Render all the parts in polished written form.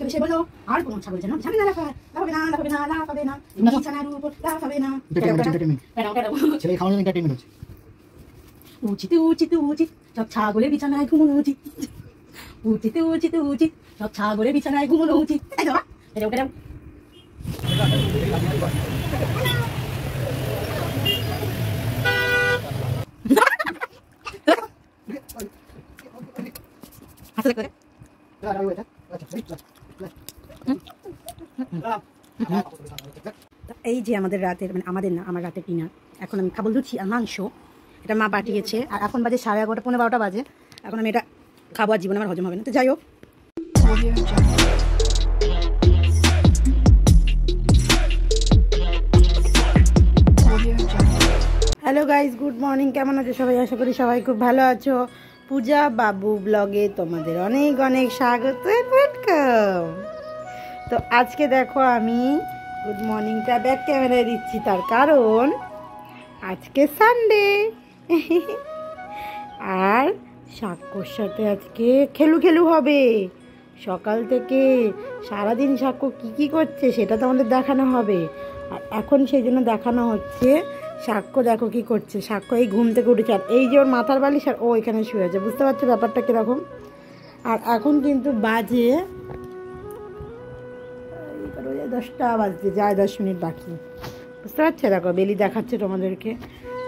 এসে বলো আর কোনো ছাগল যেন বিছানা লাফাবে না লাফাবে না লাফাবে না বিছানার উপর লাফাবে না। ছেলে খাওয়ানোর এন্টারটেইনমেন্ট হচ্ছে। উচিত উচিত উচিত সব ছাগলের বিছানায় ঘুমানো উচিত। উচিত উচিত উচিত সব ছাগলের বিছানায় ঘুমানো উচিত। এই যে আমাদের রাতের মানে আমাদের না আমার রাতের ডিনার। এখন আমি খাবো লুচি আর মাংস, এটা মা পাঠিয়েছে। আর এখন বাজে 11:30 পৌনে 12টা বাজে। এখন আমি এটা খাবো, আর জীবনে আমার হজম হবে না। তো যাই হোক, হ্যালো গাইজ, গুড মর্নিং। কেমন আছো সবাই? আশা করি সবাই খুব ভালো আছো। পূজা বাবু ব্লগে তোমাদের অনেক অনেক স্বাগত, ওয়েলকাম। তো আজকে দেখো আমি গুড মর্নিংটা ব্যাক ক্যামেরায় দিচ্ছি, তার কারণ আজকে সানডে। আর সাক্ষ্যর সাথে আজকে খেলু হবে। সকাল থেকে সারাদিন সাক্ষ্য কী করছে সেটা তো আমাদের দেখানো হবে। আর এখন সেই জন্য দেখানো হচ্ছে সাক্ষ্য দেখো কি করছে। সাক্ষ্য এই ঘুম থেকে উঠেছে, আর এই যে ওর মাথার বালিশ আর ও এখানে শুয়ে আছে। বুঝতে পারছো ব্যাপারটা কীরকম? আর এখন কিন্তু বাজে 10টা বাজতে যায় 10 মিনিট বাকি। বুঝতে পারছো? দেখো বেলি দেখাচ্ছে তোমাদেরকে।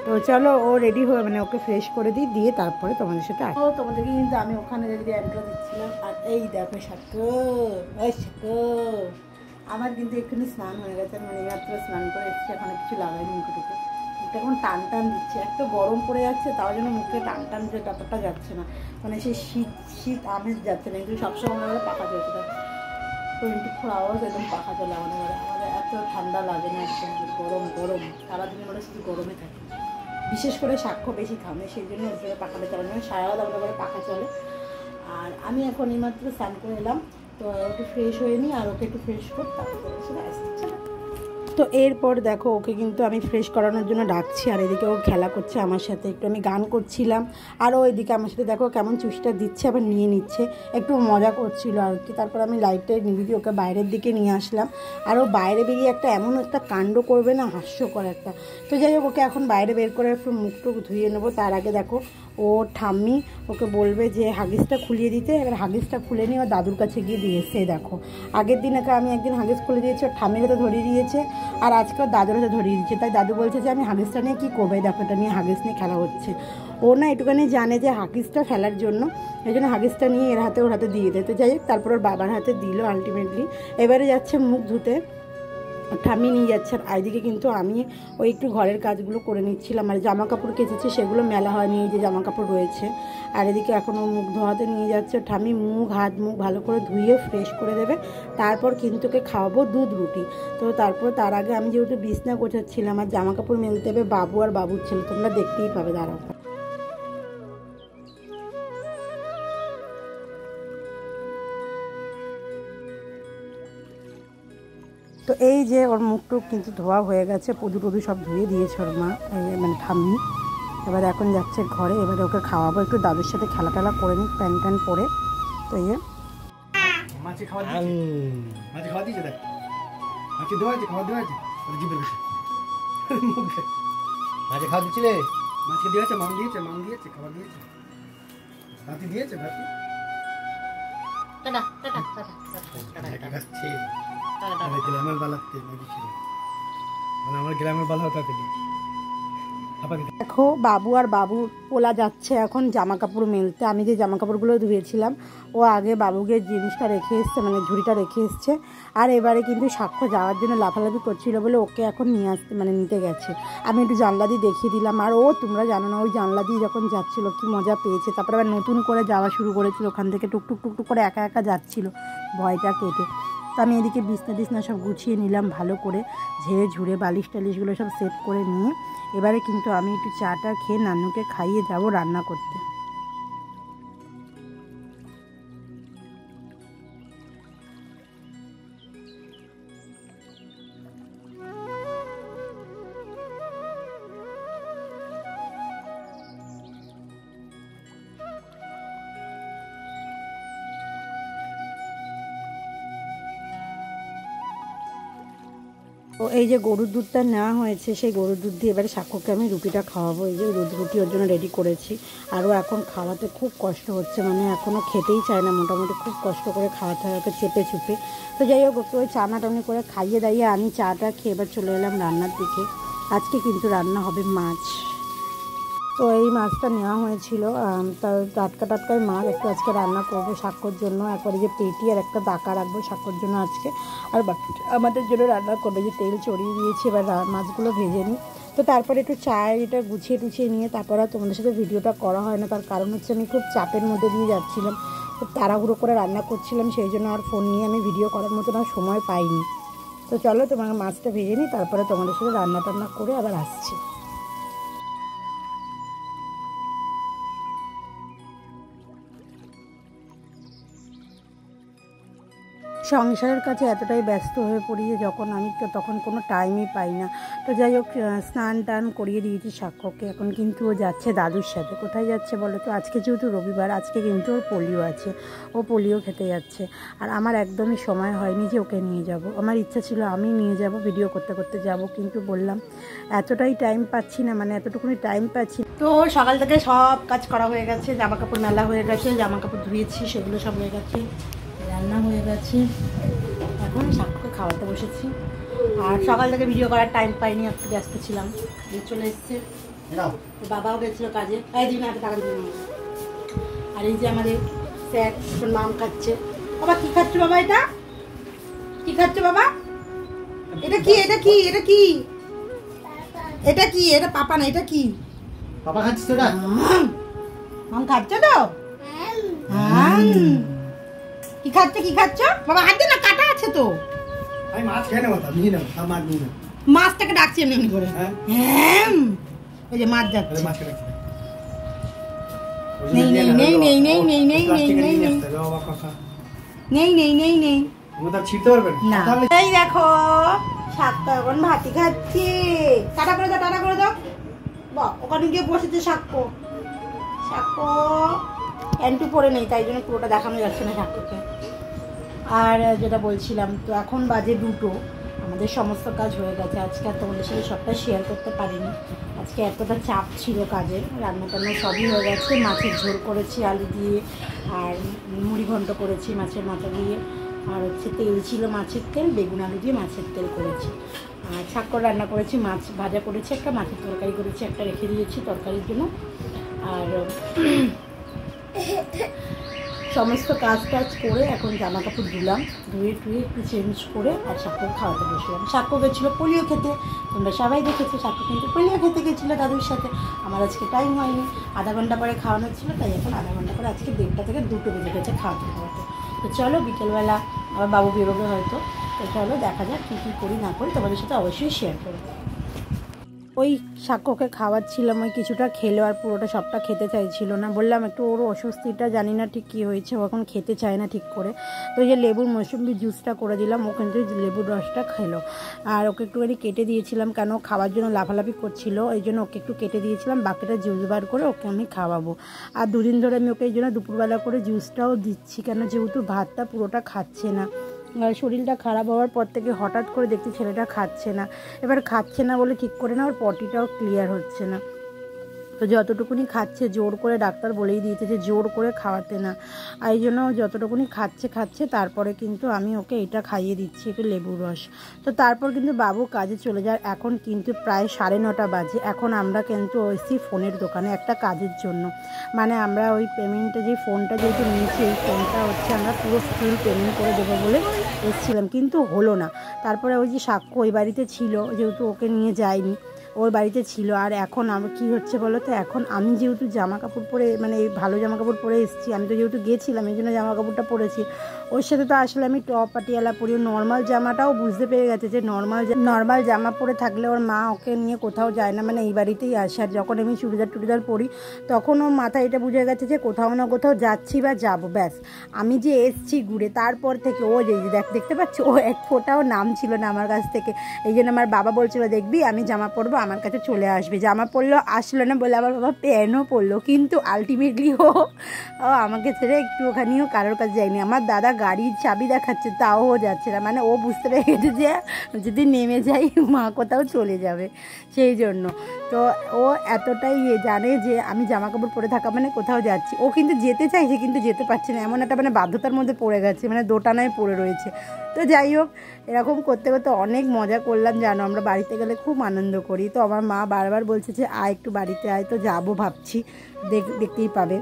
তো চলো ও রেডি হয়ে মানে ওকে ফ্রেশ করে দিই, দিয়ে তারপরে তোমাদের সাথে আসবো। তোমাদেরকে কিন্তু আমি ওখানে রেডি অ্যান্ট্রো দিচ্ছিলাম। আর এই দেখো সাক্ষ্য, ওই সাক্ষ্য আমার কিন্তু এক্ষুনি স্নান হয়ে গেছে। মানে মাত্র স্নান করে এসেছি, এখন কিছু লাগাইনি মুখে টুকে। মুখটা এখন টান টান দিচ্ছে, এত গরম পড়ে যাচ্ছে, তার জন্য মুখে টান টান যে ব্যাপারটা যাচ্ছে না, মানে সেই শীত শীত আমেজ যাচ্ছে না। কিন্তু সবসময় আমাদের পাখা চলছে, 24 আওয়ার্স একদম পাখা চলে আমাদের ঘরে। আমাদের এত ঠান্ডা লাগে না, একদম গরম গরম সারাদিন আমরা শুধু গরমে থাকি। বিশেষ করে সাক্ষ্য বেশি থামে, সেই জন্য ওর জন্য পাখাটা চালানো হয়। সারা রাত আমাদের ঘরে পাখা চলে। আর আমি এখন এইমাত্র স্নান করে এলাম, তো একটু ফ্রেশ হয়ে নিই, আর ওকে একটু ফ্রেশ করতে আসছে। তো এরপর দেখো ওকে কিন্তু আমি ফ্রেশ করানোর জন্য ডাকছি, আর এদিকে ও খেলা করছে আমার সাথে। একটু আমি গান করছিলাম, আর ও এদিকে আমার সাথে দেখো কেমন চুষটা দিচ্ছে, আবার নিয়ে নিচ্ছে, একটু মজা করছিল আর কি। তারপর আমি লাইটটা নিভিয়ে ওকে বাইরের দিকে নিয়ে আসলাম। আর ও বাইরে বেরিয়ে এমন একটা কাণ্ড করবে না, হাস্যকর একটা। তো যাই হোক, ওকে এখন বাইরে বের করে একটু মুখটুক ধুয়ে নেবো। তার আগে দেখো ও ঠাম্মি ওকে বলবে যে হাগিসটা খুলিয়ে দিতে। এবার হাগিসটা খুলে নিয়ে ওর দাদুর কাছে গিয়ে দিয়েছে। দেখো আগের দিন আমি একদিন হাগিস খুলে দিয়েছি, ওর ঠাম্মির হাতে ধরিয়ে দিয়েছে, আর আজকে ওর দাদুর হাতে ধরিয়ে দিচ্ছে। তাই দাদু বলছে যে আমি হাগিসটা নিয়ে কী করবো? দেখো এটা নিয়ে হাগিস নিয়ে খেলা হচ্ছে। ও না একটুখানি জানে যে হাগিসটা ফেলার জন্য, এই জন্য হাগিসটা নিয়ে এর হাতে ওর হাতে দিয়ে দেয়। তো যাই হোক, তারপর ওর বাবার হাতে দিল আলটিমেটলি। এবারে যাচ্ছে মুখ ধুতে, ঠাম্মি নিয়ে যাচ্ছে। আর এইদিকে কিন্তু আমি ওই একটু ঘরের কাজগুলো করে নিচ্ছিলাম। আর জামা কাপড় কেচেছে, সেগুলো মেলা হয়নি, এই যে জামা কাপড় রয়েছে। আর এদিকে এখনও মুখ ধোয়াতে নিয়ে যাচ্ছে। ঠাম্মি হাত মুখ ভালো করে ধুয়ে ফ্রেশ করে দেবে, তারপর কিন্তু ওকে খাওয়াবো দুধ রুটি। তো তার আগে আমি যেহেতু বিছনা গোছাচ্ছিলাম, আর জামা কাপড় মেলতে হবে বাবু আর বাবুর ছেলে, তোমরা দেখতেই পাবে, দাঁড়াও। তো এই যে ওর মুখটুক কিন্তু ধোয়া হয়ে গেছে, পুজো টুজু সব ধুয়ে দিয়েছে ওর মা, মানে ঠাম্মি। এবার এখন যাচ্ছে ঘরে, এবারে ওকে খাওয়াবো। একটু দাদুর সাথে খেলা টেলা করে নিই, প্যান ট্যান পরে। তো এই মাছি খাওয়া দিয়েছে, দেখ মাছি খাওয়া দিচ্ছিলে, মাছকে দিয়েছে, মান দিয়েছে খাবার দিয়েছে, ভাতি দিয়েছে, ভাতি গ্রামের বালাতে মানে আমার গ্রামের বালা হতে। দেখো বাবু আর বাবুর পোলা যাচ্ছে এখন জামা কাপড় মেলতে। আমি যে জামা কাপড়গুলো ধুয়েছিলাম, ও আগে বাবুকে জিনিসটা রেখে এসছে, মানে ঝুড়িটা রেখে এসছে। আর এবারে কিন্তু সাক্ষ্য যাওয়ার জন্য লাফালাফি করছিল বলে ওকে এখন নিয়ে আসতে মানে নিতে গেছে। আমি একটু জানলা দিয়ে দেখিয়ে দিলাম। আর ও তোমরা জানো না, ওই জানলা দিয়ে যখন যাচ্ছিল কি মজা পেয়েছে। তারপরে আবার নতুন করে যাওয়া শুরু করেছিল, ওখান থেকে টুকটুক টুকটুক করে একা একা যাচ্ছিল ভয়টা কেটে। তো আমি এদিকে বিছনা সব গুছিয়ে নিলাম ভালো করে, ঝেড়ে ঝুড়ে বালিশ টালিশগুলো সব সেট করে নিয়ে এবারে কিন্তু আমি একটু চাটা খেয়ে নান্নুকে খাইয়ে যাব রান্না করতে। ও এই যে গরুর দুধটা নেওয়া হয়েছে, সেই গরুর দুধ দিয়ে এবারে সাক্ষ্যকে আমি রুটিটা খাওয়াবো। এই যে রুটি ওর জন্য রেডি করেছি। আরও এখন খাওয়াতে খুব কষ্ট হচ্ছে, মানে এখনও খেতেই চায় না, মোটামুটি খুব কষ্ট করে খাওয়াতে হয় ওকে চেপে চুপে। তো যাই হোক ওকে ওই চানাটানি করে খাইয়ে দাইয়ে আমি চাটা খেয়ে এবার চলে এলাম রান্নার দিকে। আজকে কিন্তু রান্না হবে মাছ। তো এই মাছটা নেওয়া হয়েছিল, তার টাটকাই মাছ একটু আজকে রান্না করবো সাক্ষ্যর জন্য। একবারে যে পেটি আর একটা দাকা রাখবো সাক্ষ্যর জন্য আজকে, আর আমাদের জন্য রান্না করবো। যে তেল চড়িয়ে দিয়েছি, এবার মাছগুলো ভেজে নিই। তো তারপরে একটু এটা গুছিয়ে টুছিয়ে নিয়ে তারপর আর তোমাদের সাথে ভিডিওটা করা হয় না। তার কারণ হচ্ছে আমি খুব চাপের মধ্যে দিয়ে যাচ্ছিলাম, খুব তাড়াহুড়ো করে রান্না করছিলাম, সেই জন্য আর ফোন নিয়ে আমি ভিডিও করার মতো আর সময় পাইনি। তো চলো তোমাকে মাছটা ভেজে নিই, তারপরে তোমাদের সাথে রান্না টান্না করে আবার আসছি। সংসারের কাছে এতটাই ব্যস্ত হয়ে পড়ি যে যখন আমি তখন কোনো টাইমই পাই না। তো যাই হোক স্নান টান করিয়ে দিয়েছি সাক্ষ্যকে, এখন কিন্তু ও যাচ্ছে দাদুর সাথে। কোথায় যাচ্ছে বলো তো? আজকে যেহেতু রবিবার, আজকে কিন্তু ওর পোলিও আছে, ও পোলিও খেতে যাচ্ছে। আর আমার একদমই সময় হয়নি যে ওকে নিয়ে যাব। আমার ইচ্ছা ছিল আমি নিয়ে যাব, ভিডিও করতে করতে যাব, কিন্তু বললাম এতটাই টাইম পাচ্ছি না, মানে এতটুকুনি টাইম পাচ্ছি। তো সকাল থেকে সব কাজ করা হয়ে গেছে, জামা কাপড় মেলা হয়ে গেছে, জামা কাপড় ধুয়েছি, সেগুলো সব হয়ে গেছে, রান্না হয়ে গেছে, এখন সাক্ষ্যকে খাওয়াতে বসেছি। আর সকাল থেকে ভিডিও করার টাইম পাইনি, একটু ব্যস্ত ছিলাম। চলে এসছে, বাবাও গেছিল কাজে। আর এই যে আমাদের স্যার এখন মাম খাচ্ছে। বাবা কি খাচ্ছ বাবা? এটা কি খাচ্ছ বাবা? এটা কি? এটা কি? এটা কি? এটা কি? এটা পাপা না, এটা কি? পাপা খাচ্ছিস তো? মাম খাচ্ছে তো? কি খাচ্ছ? কি খাচ্ছ বাবা? হাতে না কাটা আছে তো। আমি মাছ খেয়ে নেবো, নিয়ে নেবো, মাছ নিয়ে নেবো। মাছটাকে ডাকছি এমনি এমনি করে। হ্যাঁ এই যে মাছ যাচ্ছে। মাছকে ডাকছি। নেই নেই নেই নেই নেই নেই নেই নেই নেই নেই নেই নেই নেই নেই ওটা ছিড়তে পারবে না। এই দেখো সাক্ষ্য এখন ভাতি খাচ্ছে। টাটা করে দাও, টাটা করে দাও। বাহ, ওখানে গিয়ে বসেছে সাক্ষ্য। সাক্ষ্য প্যান্টু পরে নেই, তাই জন্য পুরোটা দেখানো যাচ্ছে না সাক্ষ্যকে। আর যেটা বলছিলাম, তো এখন বাজে 2টো, আমাদের সমস্ত কাজ হয়ে গেছে। আজকে আর তোমাদের সাথে সবটা শেয়ার করতে পারিনি, আজকে এতটা চাপ ছিল কাজের। রান্না টান্না সবই হয়ে গেছে। মাছের ঝোল করেছি আলু দিয়ে, আর মুড়ি ঘন্ট করেছি মাছের মাথা দিয়ে, আর হচ্ছে তেল ছিল মাছের তেল, বেগুন আলু দিয়ে মাছের তেল করেছি। আর সাক্ষ্য রান্না করেছি, মাছ ভাজা করেছি, একটা মাছের তরকারি করেছি, একটা রেখে দিয়েছি তরকারির জন্য। আর সমস্ত কাজ করে এখন জামা কাপড় ধুলাম, ধুয়ে একটু চেঞ্জ করে আর সাক্ষ্য খাওয়াতে বসলাম। সাক্ষ্য গেছিলো পোলিও খেতে, তোমরা সবাই দেখেছো। সাক্ষ্য কিন্তু পোলিও খেতে গেছিলো দাদুর সাথে। আমার আজকে টাইম হয়নি, আধা ঘন্টা পরে খাওয়ানো ছিল, তাই এখন আধা ঘন্টা পরে আজকে 1:30 থেকে 2টো বেজে গেছে খাওয়াতে। তো চলো বিকেলবেলা আবার বাবু বেরোবে হয়তো, তো চলো দেখা যাক কী কী করি না করি, তোমাদের সাথে অবশ্যই শেয়ার করবো। ওই সাক্ষ্যকে খাওয়াচ্ছিলাম, ওই কিছুটা খেলো, আর পুরোটা সবটা খেতে চাইছিল না। বললাম একটু ওর অস্বস্তিটা জানি না ঠিক কী হয়েছে, ও এখন খেতে চায় না ঠিক করে। তো এই যে লেবুর মৌসুম্বি জুসটা করে দিলাম, ও কিন্তু লেবুর রসটা খেলো। আর ওকে একটুখানি কেটে দিয়েছিলাম, কেন খাওয়ার জন্য লাফালাফি করছিল, এই জন্য ওকে একটু কেটে দিয়েছিলাম। বাকিটা জুস বার করে ওকে আমি খাওয়াবো। আর 2 দিন ধরে আমি ওকে এই জন্য দুপুরবেলা করে জুসটাও দিচ্ছি, কেন যেহেতু ভাতটা পুরোটা খাচ্ছে না। শরীরটা খারাপ হওয়ার পর থেকে হঠাৎ করে দেখছি ছেলেটা খাচ্ছে না। এবার খাচ্ছে না বলে ঠিক করে না, ওর পটিটাও ক্লিয়ার হচ্ছে না। তো যতটুকুনি খাচ্ছে, জোর করে ডাক্তার বলেই দিয়েছে যে জোর করে খাওয়াতে না। আর এই জন্য যতটুকুনি খাচ্ছে, তারপরে কিন্তু আমি ওকে এটা খাইয়ে দিচ্ছি, একটু লেবুর রস। তো তারপর কিন্তু বাবু কাজে চলে যায়। এখন কিন্তু প্রায় 9:30 বাজে। এখন আমরা কিন্তু এসেছি ফোনের দোকানে একটা কাজের জন্য, মানে আমরা ওই পেমেন্টে যে ফোনটা যেহেতু নিয়েছি, এই ফোনটা হচ্ছে আমরা পুরো ফুল পেমেন্ট করে দেবো বলে এসেছিলাম, কিন্তু হলো না। তারপরে ওই যে সাক্ষ্য ওই বাড়িতে ছিল, যেহেতু ওকে নিয়ে যায়নি, ওর বাড়িতে ছিল। আর এখন আমার কী হচ্ছে বলো তো, এখন আমি যেহেতু জামা কাপড় পরে, মানে এই ভালো জামা কাপড় পরে এসেছি, আমি তো যেহেতু গিয়েছিলাম এই জন্য জামা কাপড়টা পরেছি, ওর সাথে তো আসলে আমি টপ পাটিয়ালা পরি। নর্মাল জামাটাও বুঝতে পেরে গেছে যে নর্মাল জামা পরে থাকলে ওর মা ওকে নিয়ে কোথাও যায় না, মানে এই বাড়িতেই আসে। আর যখন আমি চুড়িদার পরি, তখন ওর মাথায় এটা বুঝে গেছে যে কোথাও না কোথাও যাচ্ছি বা যাবো, ব্যাস। আমি যে এসছি ঘুরে, তারপর থেকে ও যে দেখতে পাচ্ছি, ও এক ফোঁটাও নাম ছিল না আমার কাছ থেকে। এই জন্য আমার বাবা বলছিল, দেখবি আমি জামা পরবো আমার কাছে চলে আসবে। জামা পরলো, আসলো না বলে আমার বাবা প্যান্টও পরলো, কিন্তু আলটিমেটলি ও আমাকে ছেড়ে একটুখানিও কারোর কাছে যায়নি। আমার দাদা গাড়ির চাবি দেখাচ্ছে তাও ও যাচ্ছে না, মানে ও বুঝতে পেরে গেছে যে যদি নেমে যাই মা কোথাও চলে যাবে, সেই জন্য। তো ও এতটাই জানে যে আমি জামা কাপড় পরে থাকা মানে কোথাও যাচ্ছি। ও কিন্তু যেতে চাইছে কিন্তু যেতে পারছে না, এমন একটা মানে বাধ্যতার মধ্যে পড়ে গেছে, মানে দোটানায় পড়ে রয়েছে। তো যাই হোক, এরকম করতে করতে অনেক মজা করলাম জানো। আমরা বাড়িতে গেলে খুব আনন্দ করি। তো আমার মা বারবার বলছে যে আয় একটু বাড়িতে আয়, তো যাবো ভাবছি, দেখতেই পাবে।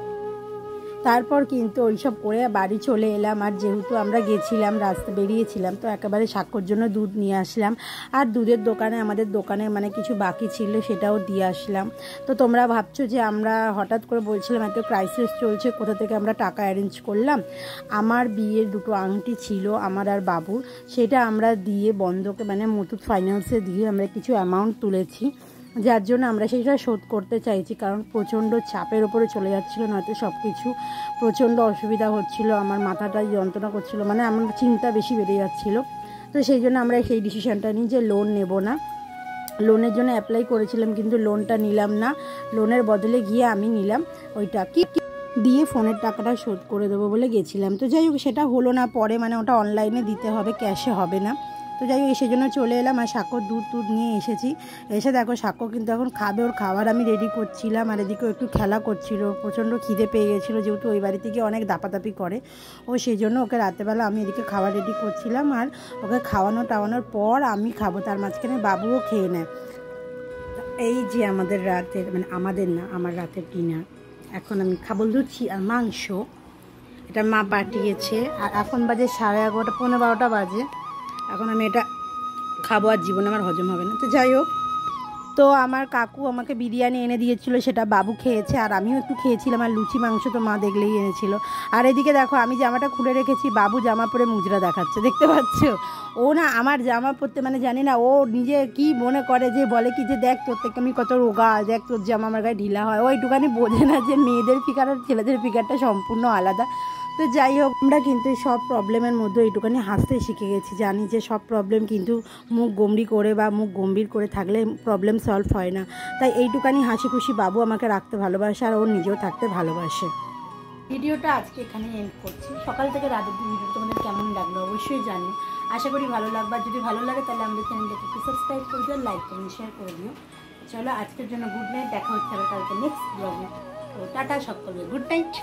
তারপর কিন্তু ওইসব করে বাড়ি চলে এলাম। আর যেহেতু আমরা গেছিলাম, রাস্তা বেরিয়েছিলাম, তো একেবারে সাক্ষর জন্য দুধ নিয়ে আসলাম। আর দুধের দোকানে আমাদের দোকানে মানে কিছু বাকি ছিল, সেটাও দিয়ে আসলাম। তো তোমরা ভাবছো যে আমরা হঠাৎ করে বলছিলাম এত ক্রাইসিস চলছে, কোথা থেকে আমরা টাকা অ্যারেঞ্জ করলাম। আমার বিয়ের 2টো আংটি ছিল আমার আর বাবুর, সেটা আমরা দিয়ে বন্ধকে মানে মুথুট ফাইন্যান্সে দিয়ে আমরা কিছু অ্যামাউন্ট তুলেছি, যার জন্য আমরা সেইটা শোধ করতে চাইছি। কারণ প্রচণ্ড চাপের ওপরে চলে যাচ্ছিলো, নয়তো সব কিছু প্রচণ্ড অসুবিধা হচ্ছিলো, আমার মাথাটা যন্ত্রণা করছিলো, মানে আমার চিন্তা বেশি বেড়ে যাচ্ছিলো। তো সেই জন্য আমরা সেই ডিসিশানটা নিই যে লোন নেব না। লোনের জন্য অ্যাপ্লাই করেছিলাম কিন্তু লোনটা নিলাম না, লোনের বদলে গিয়ে আমি নিলাম ওইটা কি দিয়ে ফোনের টাকাটা শোধ করে দেবো বলে গেছিলাম। তো যাই হোক সেটা হলো না, পরে মানে ওটা অনলাইনে দিতে হবে, ক্যাশে হবে না। তো যাই হোক সেজন্য চলে এলাম। আর সাক্ষর দুধ নিয়ে এসেছি। এসে দেখো সাক্ষর কিন্তু এখন খাবে, ওর খাবার আমি রেডি করছিলাম। আর এদিকেও একটু খেলা করছিল, প্রচণ্ড খিদে পেয়ে গেছিলো, যেহেতু ওই বাড়ি থেকে অনেক দাপাদাপি করে ও, সেই জন্য ওকে রাতেরবেলা আমি এদিকে খাবার রেডি করছিলাম। আর ওকে টাওয়ানোর পর আমি খাবো, তার মাঝখানে বাবুও খেয়ে নেয়। এই যে আমাদের রাতের মানে আমাদের না, আমার রাতের ডিনার। এখন আমি খাবো লুচি আর মাংস, এটা মা পাঠিয়েছে। আর এখন বাজে 11:30, 11:15 বাজে। এখন আমি এটা খাবো, আর জীবনে আমার হজম হবে না। তো যাই হোক, তো আমার কাকু আমাকে বিরিয়ানি এনে দিয়েছিল, সেটা বাবু খেয়েছে, আর আমিও একটু খেয়েছিলাম। আর লুচি মাংস তো মা দেখলেই এনেছিল। আর এদিকে দেখো আমি জামাটা খুলে রেখেছি, বাবু জামা পরে মুজরা দেখাচ্ছে, দেখতে পাচ্ছ? ও না আমার জামা পরতে মানে জানি না, ও নিজে কি মনে করে যে বলে কি যে দেখ তোর থেকে আমি কত রোগা, দেখ তোর জামা আমার গায়ে ঢিলা হয়। ও একটুখানি বোঝে না যে মেয়েদের ফিগার আর ছেলেদের ফিগারটা সম্পূর্ণ আলাদা। তো যাই হোক, আমরা কিন্তু সব প্রবলেমের মধ্যে একটুখানি হাসতে শিখে গেছি। জানি যে সব প্রবলেম কিন্তু মুখ গম্ভীর করে বা মুখ গম্ভীর করে থাকলে প্রবলেম সলভ হয় না। তাই এইটুখানি হাসি খুশি বাবু আমাকে রাখতে ভালোবাসে, আর ও নিজেও থাকতে ভালোবাসে। ভিডিওটা আজকে এখানে এন্ড করছি। সকাল থেকে রাত অবধি ভিডিও তোমাদের কেমন লাগলো অবশ্যই জানিও। আশা করি ভালো লাগবে। আর যদি ভালো লাগে তাহলে আমাদের চ্যানেলটাকে একটু সাবস্ক্রাইব করে দিও, লাইক কমেন্ট শেয়ার করে দিও। চলো আজকের জন্য গুড নাইট, দেখা হচ্ছে আবার কালকে নেক্সট ব্লগে। তো টাটা সকলকে, গুড নাইট।